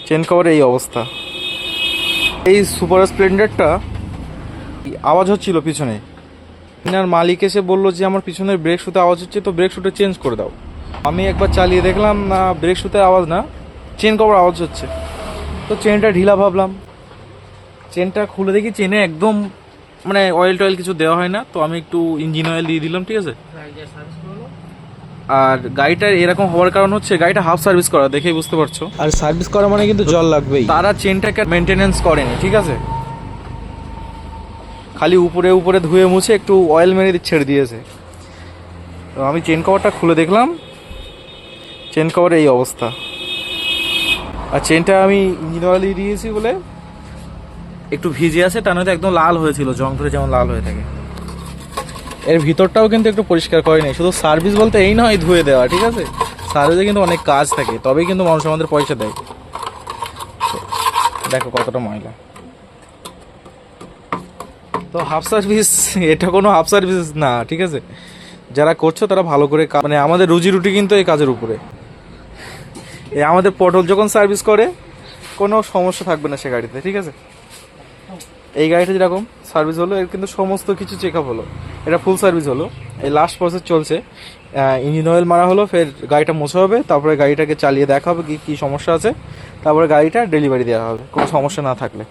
Chain কভারের এই অবস্থা। এই সুপার স্প্লেন্ডারটা আওয়াজ হচ্ছিল পিছনে, আর মালিক এসে বললো যে আমার পিছনের ব্রেক শুতে আওয়াজ হচ্ছে, তো ব্রেক শুতে চেঞ্জ করে দাও। আমি একবার চালিয়ে দেখলাম, না ব্রেক শুতে আওয়াজ না, চেন কভার আওয়াজ হচ্ছে। তো চেনটা ঢিলা ভাবলাম, চেনটা খুলে দেখি চেনে একদম মানে অয়েল টয়েল কিছু দেওয়া হয় না। তো আমি একটু ইঞ্জিন অয়েল দিয়ে দিলাম, ঠিক আছে। আর গাড়িটার এরকম হওয়ার কারণ হচ্ছে গাড়িটা হাফ সার্ভিস করা, দেখেই বুঝতে পারছো। আর সার্ভিস করা মানে কিন্তু জল লাগবেই। তারা চেনটাকে মেনটেনেন্স করেনি, ঠিক আছে, খালি উপরে উপরে ধুয়ে মুছে একটু অয়েল মেরে ছেড়ে দিয়েছে। তো আমি চেন কভারটা খুলে দেখলাম, চেন কভারের এই অবস্থা। আর চেনটা আমি ইঞ্জিন অয়েল দিয়েছি বলে একটু ভিজে আছে, তা নয়তো একদম লাল হয়েছিল, জং ধরে যেমন লাল হয়ে থাকে। এর ভিতরটাও কিন্তু একটু পরিষ্কার করেনি। শুধু সার্ভিস বলতে এই নয় ধুয়ে দেওয়া, ঠিক আছে, সার্ভিসে কিন্তু অনেক কাজ থাকে, তবেই কিন্তু মানুষ আমাদের পয়সা দেয়। দেখো কতটা ময়লা। তো হাফ সার্ভিস, এটা কোনো হাফ সার্ভিস না, ঠিক আছে। যারা করছো তারা ভালো করে, মানে আমাদের রুজি রুটি কিন্তু এই কাজের উপরে। এই আমাদের পটল যখন সার্ভিস করে কোনো সমস্যা থাকবে না সে গাড়িতে, ঠিক আছে। এই গাড়িটা যেরকম সার্ভিস হলো, এর কিন্তু সমস্ত কিছু চেক আপ হলো, এটা ফুল সার্ভিস হলো। এই লাস্ট প্রসেস চলছে, ইঞ্জিন অয়েল মারা হলো, ফের গাড়িটা মোছা হবে, তারপরে গাড়িটাকে চালিয়ে দেখা হবে কি কী সমস্যা আছে, তারপরে গাড়িটা ডেলিভারি দেওয়া হবে কোনো সমস্যা না থাকলে।